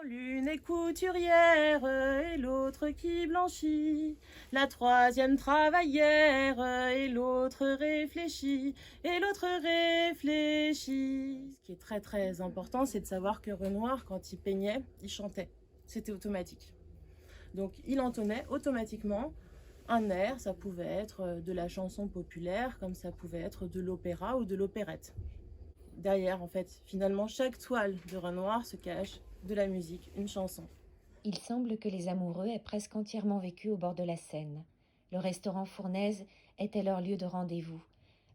L'une est couturière et l'autre qui blanchit. La troisième travaillère et l'autre réfléchit. Et l'autre réfléchit. Ce qui est très très important, c'est de savoir que Renoir, quand il peignait, il chantait. C'était automatique. Donc il entonnait automatiquement un air, ça pouvait être de la chanson populaire, comme ça pouvait être de l'opéra ou de l'opérette. Derrière, en fait, finalement, chaque toile de Renoir se cache de la musique, une chanson. Il semble que les amoureux aient presque entièrement vécu au bord de la Seine. Le restaurant Fournaise était leur lieu de rendez-vous.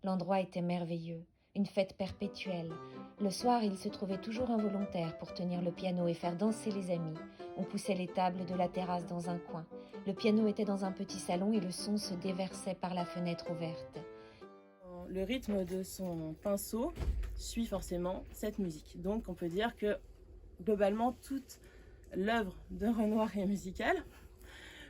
L'endroit était merveilleux, une fête perpétuelle. Le soir, ils se trouvaient toujours involontaires pour tenir le piano et faire danser les amis. On poussait les tables de la terrasse dans un coin. Le piano était dans un petit salon et le son se déversait par la fenêtre ouverte. Le rythme de son pinceau suit forcément cette musique. Donc on peut dire que globalement toute l'œuvre de Renoir est musicale.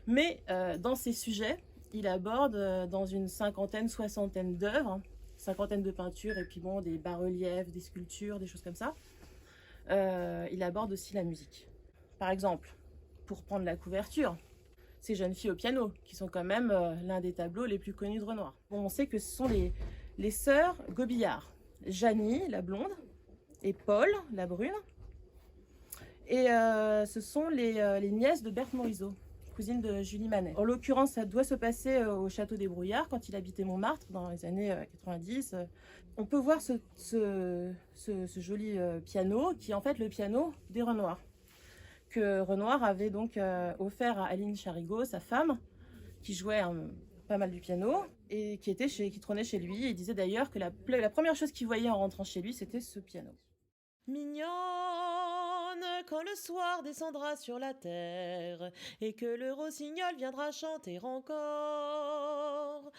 Mais dans ses sujets, il aborde dans une cinquantaine, soixantaine d'œuvres, cinquantaine de peintures et puis bon, des bas-reliefs, des sculptures, des choses comme ça. Il aborde aussi la musique. Par exemple, pour prendre la couverture, ces jeunes filles au piano, qui sont quand même l'un des tableaux les plus connus de Renoir. Bon, on sait que ce sont les sœurs Gobillard, Janie, la blonde, et Paul, la brune. Et ce sont les nièces de Berthe Morisot, cousine de Julie Manet. En l'occurrence, ça doit se passer au château des Brouillards, quand il habitait Montmartre, dans les années 90. On peut voir ce joli piano, qui est en fait le piano des Renoir, que Renoir avait donc offert à Aline Charigot, sa femme, qui jouait pas mal du piano, et qui trônait chez lui. Il disait d'ailleurs que la première chose qu'il voyait en rentrant chez lui, c'était ce piano. Mignonne, quand le soir descendra sur la terre et que le rossignol viendra chanter encore,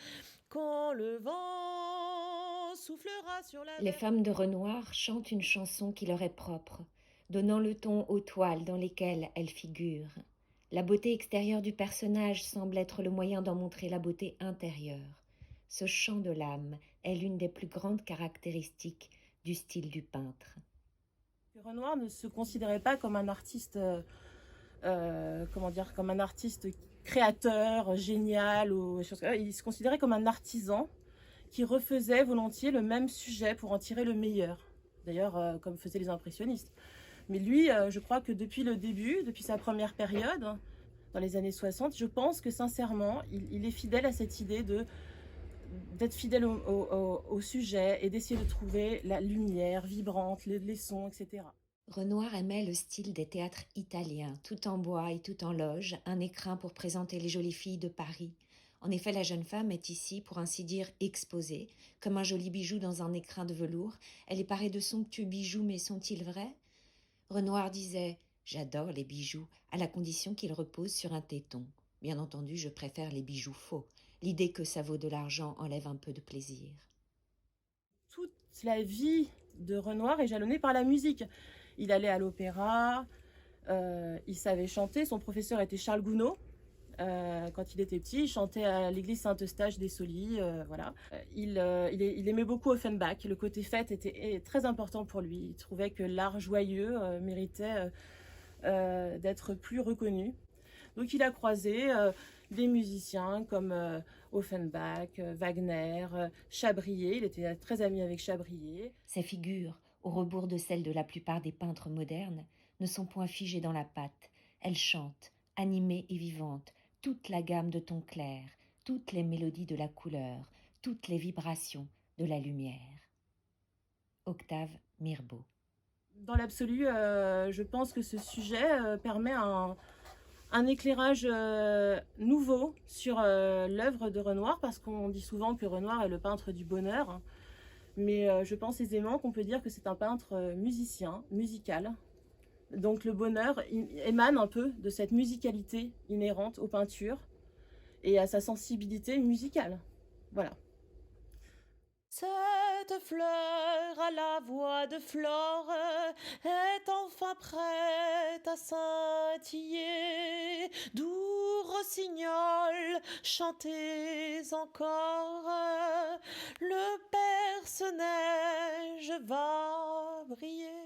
quand le vent soufflera sur la Les femmes de Renoir chantent une chanson qui leur est propre, donnant le ton aux toiles dans lesquelles elles figurent. La beauté extérieure du personnage semble être le moyen d'en montrer la beauté intérieure. Ce chant de l'âme est l'une des plus grandes caractéristiques du style du peintre. Renoir ne se considérait pas comme un artiste, comme un artiste créateur, génial, il se considérait comme un artisan qui refaisait volontiers le même sujet pour en tirer le meilleur. D'ailleurs, comme faisaient les impressionnistes. Mais lui, je crois que depuis le début, depuis sa première période, dans les années 60, je pense que sincèrement, il est fidèle à cette idée d'être fidèle au sujet et d'essayer de trouver la lumière vibrante, les sons, etc. Renoir aimait le style des théâtres italiens, tout en bois et tout en loge, un écrin pour présenter les jolies filles de Paris. En effet, la jeune femme est ici, pour ainsi dire, exposée, comme un joli bijou dans un écrin de velours. Elle est parée de somptueux bijoux, mais sont-ils vrais ? Renoir disait « J'adore les bijoux, à la condition qu'ils reposent sur un téton. Bien entendu, je préfère les bijoux faux. L'idée que ça vaut de l'argent enlève un peu de plaisir. » Toute la vie de Renoir est jalonnée par la musique. Il allait à l'opéra, il savait chanter. Son professeur était Charles Gounod. Quand il était petit, il chantait à l'église Saint-Eustache des Saulies. Voilà. Il aimait beaucoup Offenbach. Le côté fête était très important pour lui. Il trouvait que l'art joyeux méritait d'être plus reconnu. Donc il a croisé des musiciens comme Offenbach, Wagner, Chabrier. Il était très ami avec Chabrier. Ces figures, au rebours de celles de la plupart des peintres modernes, ne sont point figées dans la pâte. Elles chantent, animées et vivantes, toute la gamme de tons clairs, toutes les mélodies de la couleur, toutes les vibrations de la lumière. Octave Mirbeau. Dans l'absolu, je pense que ce sujet permet un éclairage nouveau sur l'œuvre de Renoir, parce qu'on dit souvent que Renoir est le peintre du bonheur, hein. Mais je pense aisément qu'on peut dire que c'est un peintre musicien, musical. Donc le bonheur émane un peu de cette musicalité inhérente aux peintures et à sa sensibilité musicale. Voilà. Cette fleur à la voix de Flore est enfin prête à scintiller. Doux rossignol, chantez encore, le Perce-Neige va briller.